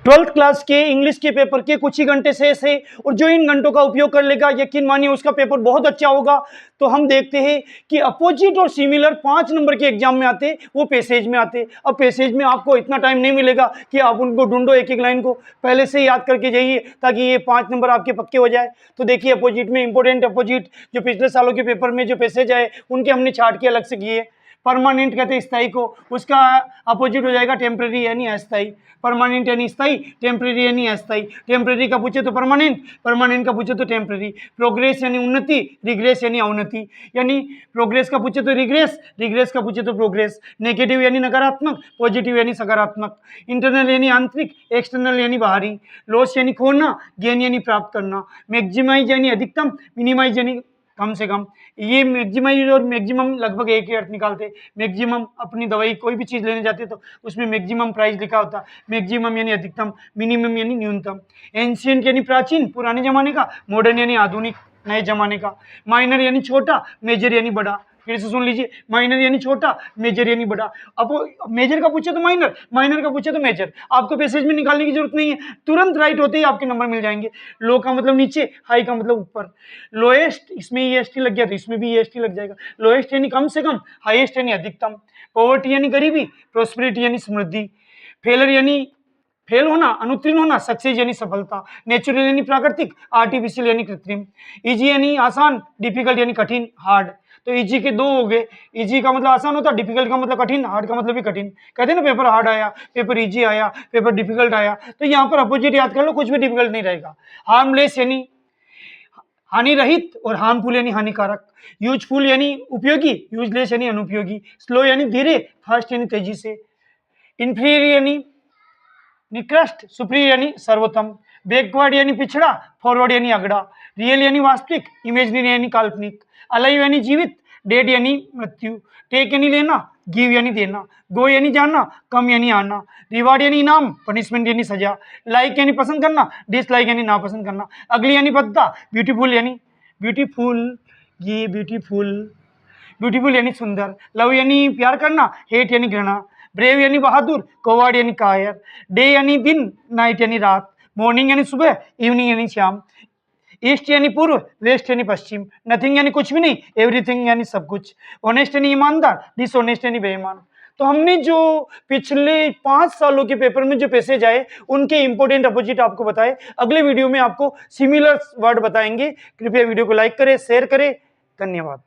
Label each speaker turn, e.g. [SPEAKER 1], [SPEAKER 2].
[SPEAKER 1] Twelfth class के English के paper के कुछ ही घंटे शेष है और जो इन घंटों का उपयोग कर लेगा यकीन मानिए उसका पेपर बहुत अच्छा होगा। तो हम देखते हैं कि अपोजिट और सिमिलर 5 नंबर के एग्जाम में आते, वो पैसेज में आते। अब पैसेज में आपको इतना टाइम नहीं मिलेगा कि आप उनको ढूंढो, एक एक लाइन को पहले से याद करके जाइए ताकि ये 5 नंबर आपके पक्के हो जाए। तो देखिए अपोजिट में इंपॉर्टेंट अपोजिट जो पिछले सालों के पेपर में जो पैसेज आए उनके हमने छाट के अलग से किए। परमानेंट कहते हैं स्थायी को, उसका अपोजिट हो जाएगा टेम्परेरी यानी अस्थायी। परमानेंट यानी स्थायी, टेम्परेरी यानी अस्थायी। टेम्परेरी का पूछे तो परमानेंट, परमानेंट का पूछे तो टेम्परेरी। प्रोग्रेस यानी उन्नति, रिग्रेस यानी अवनति। यानी प्रोग्रेस का पूछे तो रिग्रेस, रिग्रेस का पूछे तो प्रोग्रेस। नेगेटिव यानी नकारात्मक, पॉजिटिव यानी सकारात्मक। इंटरनल यानी आंतरिक, एक्सटर्नल यानी बाहरी। लॉस यानी खोना, गेन यानी प्राप्त करना। मैक्सिमाइज यानी अधिकतम, मिनिमाइज यानी कम से कम। ये मैक्सिमाइज और मैक्सिमम लगभग एक ही अर्थ निकालते। मैक्सिमम अपनी दवाई कोई भी चीज़ लेने जाते तो उसमें मैक्सिमम प्राइस लिखा होता। मैक्सिमम यानी अधिकतम, मिनिमम यानी न्यूनतम। एंशियंट यानी प्राचीन पुराने जमाने का, मॉडर्न यानी आधुनिक नए जमाने का। माइनर यानी छोटा, मेजर यानी बड़ा। फिर से सुन लीजिए, माइनर यानी छोटा, मेजर यानी बड़ा। अब मेजर का पूछे तो माइनर, माइनर का पूछे तो मेजर। आपको पैसेज में निकालने की जरूरत नहीं है, तुरंत राइट होते ही आपके नंबर मिल जाएंगे। लो का मतलब नीचे, हाई का मतलब ऊपर। लोएस्ट, इसमें EST लग गया तो इसमें भी EST लग जाएगा। लोएस्ट यानी कम से कम, हाईएस्ट यानी अधिकतम। पॉवर्टी यानी गरीबी, प्रोस्पेरिटी यानी समृद्धि। फेलर यानी फेल होना, अनुत्तीर्ण होना। सक्सेस यानी सफलता। नेचुरल यानी प्राकृतिक, आर्टिफिशियल यानी कृत्रिम। इजी यानी आसान, डिफिकल्ट यानी कठिन, हार्ड। तो इजी के दो हो गए, इजी का मतलब आसान होता, डिफिकल्ट का मतलब कठिन, हार्ड का मतलब भी कठिन। कहते हैं ना पेपर हार्ड आया, पेपर इजी आया, पेपर डिफिकल्ट आया। तो यहाँ पर अपोजिट याद कर लो, कुछ भी डिफिकल्ट नहीं रहेगा। हार्मलेस यानी हानि रहित और हार्मफुल यानी हानिकारक। यूजफुल यानी उपयोगी, यूजलेस यानी अनुपयोगी। स्लो यानी धीरे, फास्ट यानी तेजी से। इंफीरियर यानी निकृष्ट, सुप्रियर यानी सर्वोत्तम। बैकवर्ड यानी पिछड़ा, फॉरवर्ड यानी अगड़ा। रियल यानी वास्तविक, इमेजिनरी यानी काल्पनिक। अलाइव यानी जीवित, डेड यानी मृत्यु। टेक यानी लेना, गिव यानी देना। गो यानी जाना, कम यानी आना। रिवार्ड यानी इनाम, पनिशमेंट यानी सजा। लाइक यानी पसंद करना, डिसलाइक यानी नापसंद करना। अगली यानी भद्दा, ब्यूटीफुल यानी ब्यूटीफुल, ये ब्यूटीफुल, ब्यूटीफुल यानी सुंदर। लव यानी प्यार करना, हेट यानी घृणा। ब्रेव यानी बहादुर, कोवार्ड यानी कायर। डे यानी दिन, नाइट यानी रात। मॉर्निंग यानी सुबह, इवनिंग यानी शाम। ईस्ट यानी पूर्व, वेस्ट यानी पश्चिम। नथिंग यानी कुछ भी नहीं, एवरीथिंग यानी सब कुछ। ऑनेस्ट यानी ईमानदार, डिसऑनेस्ट यानी बेईमान। तो हमने जो पिछले 5 सालों के पेपर में जो पैसेज आए उनके इंपॉर्टेंट अपोजिट आपको बताए। अगले वीडियो में आपको सिमिलर वर्ड बताएंगे। कृपया वीडियो को लाइक करें, शेयर करें। धन्यवाद।